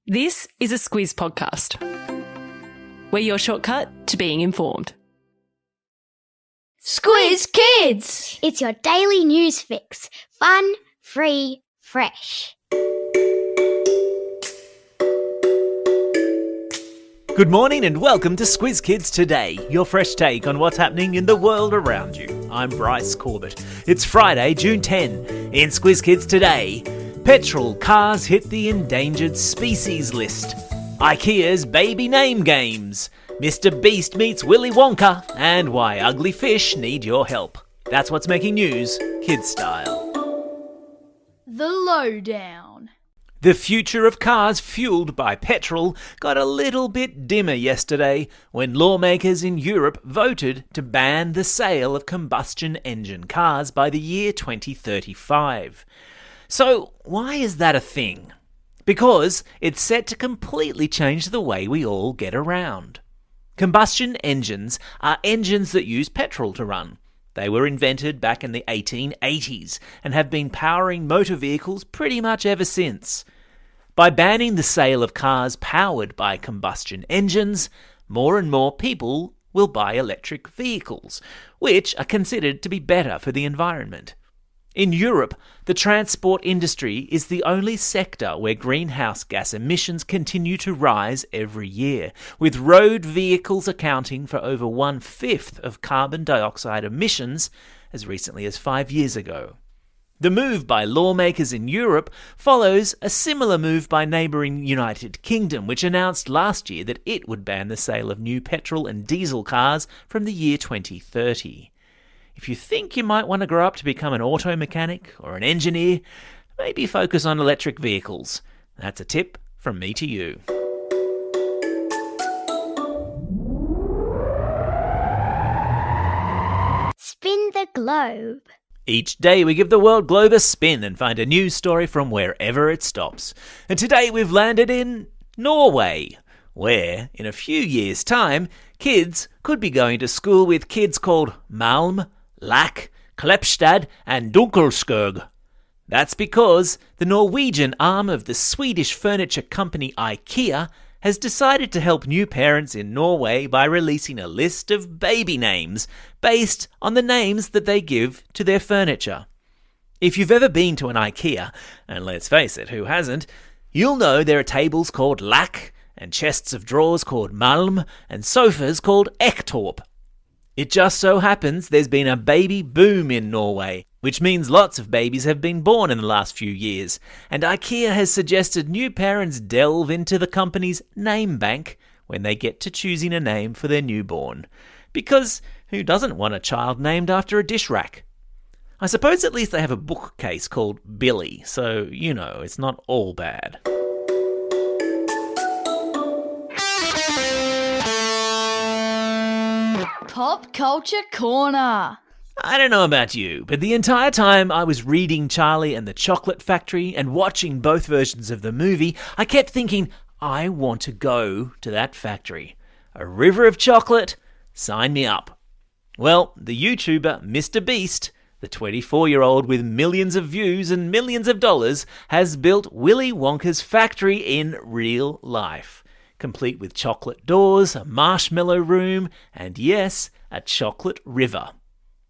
This is a Squiz podcast. We're your shortcut to being informed. Squiz Kids! It's your daily news fix. Fun, free, fresh. Good morning and welcome to Squiz Kids Today, your fresh take on what's happening in the world around you. I'm Bryce Corbett. It's Friday, June 10. In Squiz Kids Today, Petrol cars hit the endangered species list. Ikea's baby name games. Mr. Beast meets Willy Wonka, and why ugly fish need your help. That's what's making news, kids style. The lowdown. The future of cars fueled by petrol got a little bit dimmer yesterday when lawmakers in Europe voted to ban the sale of combustion engine cars by the year 2035. So why is that a thing? Because it's set to completely change the way we all get around. Combustion engines are engines that use petrol to run. They were invented back in the 1880s and have been powering motor vehicles pretty much ever since. By banning the sale of cars powered by combustion engines, more and more people will buy electric vehicles, which are considered to be better for the environment. In Europe, the transport industry is the only sector where greenhouse gas emissions continue to rise every year, with road vehicles accounting for over 1/5 of carbon dioxide emissions as recently as 5 years ago. The move by lawmakers in Europe follows a similar move by neighbouring United Kingdom, which announced last year that it would ban the sale of new petrol and diesel cars from the year 2030. If you think you might want to grow up to become an auto mechanic or an engineer, maybe focus on electric vehicles. That's a tip from me to you. Spin the globe. Each day we give the world globe a spin and find a news story from wherever it stops. And today we've landed in Norway, where, in a few years' time, kids could be going to school with kids called Malm, Lack, Kleppstad and Dunkelskog. That's because the Norwegian arm of the Swedish furniture company Ikea has decided to help new parents in Norway by releasing a list of baby names based on the names that they give to their furniture. If you've ever been to an Ikea, and let's face it, who hasn't, you'll know there are tables called Lack, and chests of drawers called Malm, and sofas called Ektorp. It just so happens there's been a baby boom in Norway, which means lots of babies have been born in the last few years, and IKEA has suggested new parents delve into the company's name bank when they get to choosing a name for their newborn. Because who doesn't want a child named after a dish rack? I suppose at least they have a bookcase called Billy, so, it's not all bad. Pop Culture Corner. I don't know about you, but the entire time I was reading Charlie and the Chocolate Factory and watching both versions of the movie, I kept thinking, I want to go to that factory. A river of chocolate? Sign me up. Well, the YouTuber Mr. Beast, the 24-year-old with millions of views and millions of dollars, has built Willy Wonka's factory in real life, complete with chocolate doors, a marshmallow room, and yes, a chocolate river.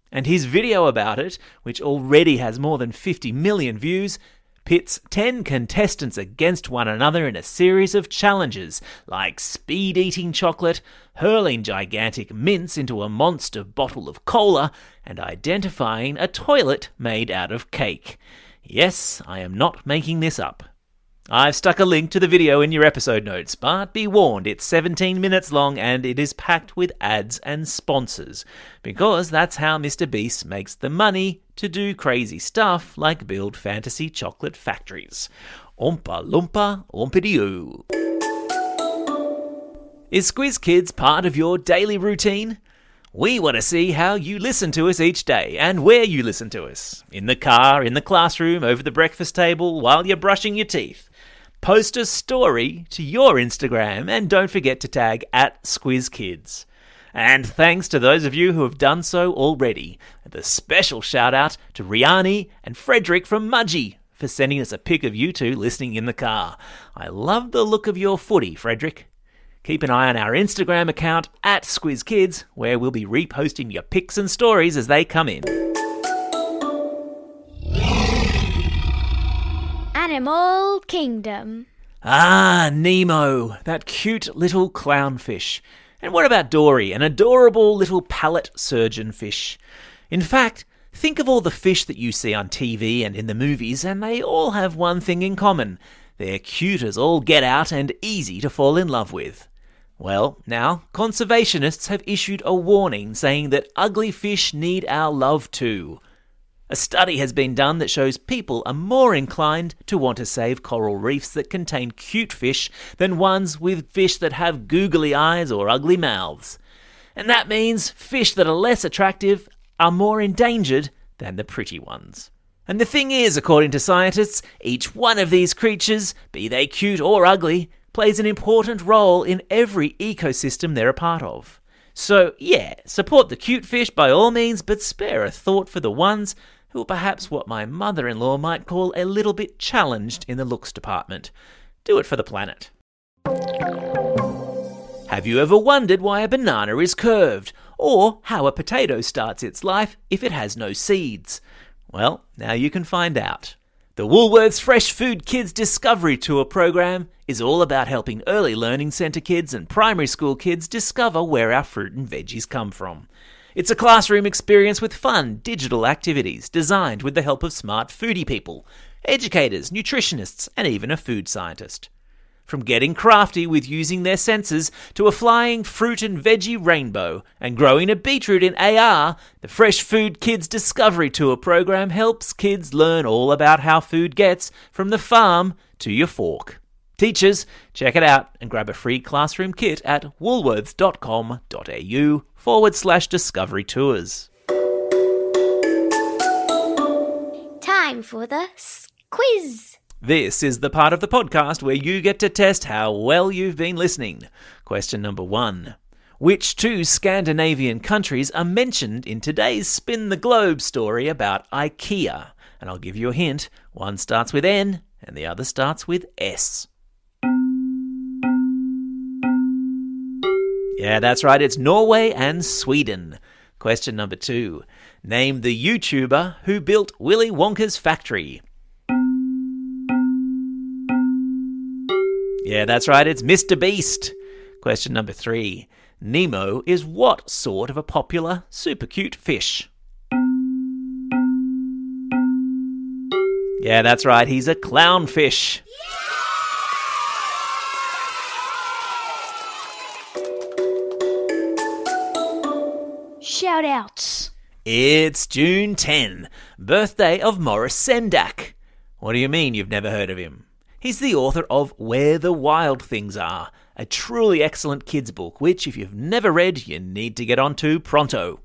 And his video about it, which already has more than 50 million views, pits 10 contestants against one another in a series of challenges, like speed-eating chocolate, hurling gigantic mints into a monster bottle of cola, and identifying a toilet made out of cake. Yes, I am not making this up. I've stuck a link to the video in your episode notes, but be warned, it's 17 minutes long and it is packed with ads and sponsors, because that's how Mr. Beast makes the money to do crazy stuff like build fantasy chocolate factories. Oompa loompa oompity-oo. Is Squiz Kids part of your daily routine? We want to see how you listen to us each day and where you listen to us. In the car, in the classroom, over the breakfast table, while you're brushing your teeth. Post a story to your Instagram and don't forget to tag @SquizKids. And thanks to those of you who have done so already. The special shout out to Riani and Frederick from Mudgee for sending us a pic of you two listening in the car. I love the look of your footy, Frederick. Keep an eye on our Instagram account at Squiz Kids, where we'll be reposting your pics and stories as they come in. Animal Kingdom. Ah, Nemo, that cute little clownfish. And what about Dory, an adorable little palate surgeon fish? In fact, think of all the fish that you see on TV and in the movies, and they all have one thing in common. They're cute as all get out and easy to fall in love with. Well, now, conservationists have issued a warning saying that ugly fish need our love too. A study has been done that shows people are more inclined to want to save coral reefs that contain cute fish than ones with fish that have googly eyes or ugly mouths. And that means fish that are less attractive are more endangered than the pretty ones. And the thing is, according to scientists, each one of these creatures, be they cute or ugly, plays an important role in every ecosystem they're a part of. So, yeah, support the cute fish by all means, but spare a thought for the ones who are perhaps what my mother-in-law might call a little bit challenged in the looks department. Do it for the planet. Have you ever wondered why a banana is curved? Or how a potato starts its life if it has no seeds? Well, now you can find out. The Woolworths Fresh Food Kids Discovery Tour program is all about helping early learning centre kids and primary school kids discover where our fruit and veggies come from. It's a classroom experience with fun, digital activities designed with the help of smart foodie people, educators, nutritionists, and even a food scientist. From getting crafty with using their senses to a flying fruit and veggie rainbow and growing a beetroot in AR, the Fresh Food Kids Discovery Tour program helps kids learn all about how food gets from the farm to your fork. Teachers, check it out and grab a free classroom kit at woolworths.com.au/discovery tours. Time for the quiz. This is the part of the podcast where you get to test how well you've been listening. Question number 1. Which 2 Scandinavian countries are mentioned in today's Spin the Globe story about Ikea? And I'll give you a hint. One starts with N and the other starts with S. Yeah, that's right. It's Norway and Sweden. Question number 2. Name the YouTuber who built Willy Wonka's factory. Yeah, that's right, it's Mr. Beast. Question number 3. Nemo is what sort of a popular, super cute fish? Yeah, that's right, he's a clownfish. Shout outs. It's June 10, birthday of Maurice Sendak. What do you mean you've never heard of him? He's the author of Where the Wild Things Are, a truly excellent kids book, which if you've never read, you need to get onto pronto.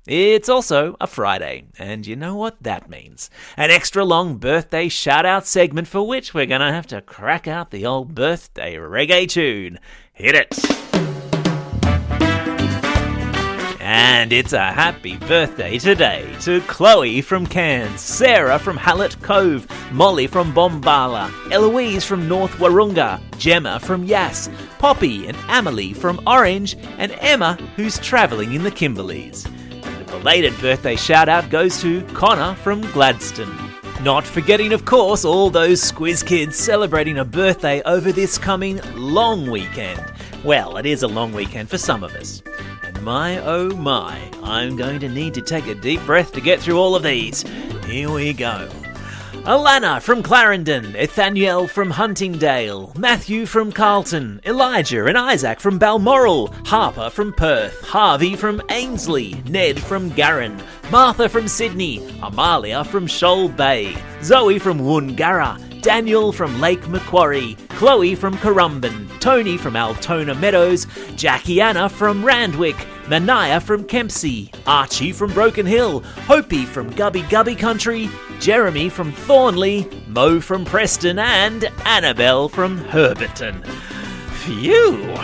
It's also a Friday, and you know what that means. An extra long birthday shout-out segment for which we're going to have to crack out the old birthday reggae tune. Hit it! And it's a happy birthday today to Chloe from Cairns, Sarah from Hallett Cove, Molly from Bombala, Eloise from North Warunga, Gemma from Yass, Poppy and Amelie from Orange, and Emma who's travelling in the Kimberleys. And a belated birthday shout out goes to Connor from Gladstone. Not forgetting, of course, all those Squiz Kids celebrating a birthday over this coming long weekend. Well, it is a long weekend for some of us. My, oh my, I'm going to need to take a deep breath to get through all of these. Here we go. Alana from Clarendon, Ethaniel from Huntingdale, Matthew from Carlton, Elijah and Isaac from Balmoral, Harper from Perth, Harvey from Ainsley, Ned from Garran, Martha from Sydney, Amalia from Shoal Bay, Zoe from Woongarra, Daniel from Lake Macquarie, Chloe from Currumbin, Tony from Altona Meadows, Jackie Anna from Randwick, Manaya from Kempsey, Archie from Broken Hill, Hopi from Gubby Gubby Country, Jeremy from Thornley, Mo from Preston and Annabelle from Herberton. Phew!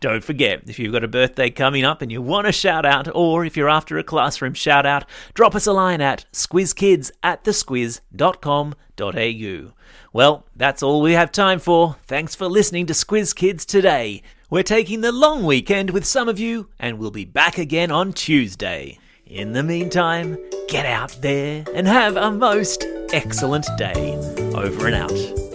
Don't forget, if you've got a birthday coming up and you want a shout out, or if you're after a classroom shout out, drop us a line at squizkids@thesquiz.com.au. Well, that's all we have time for. Thanks for listening to Squiz Kids today. We're taking the long weekend with some of you, and we'll be back again on Tuesday. In the meantime, get out there and have a most excellent day. Over and out.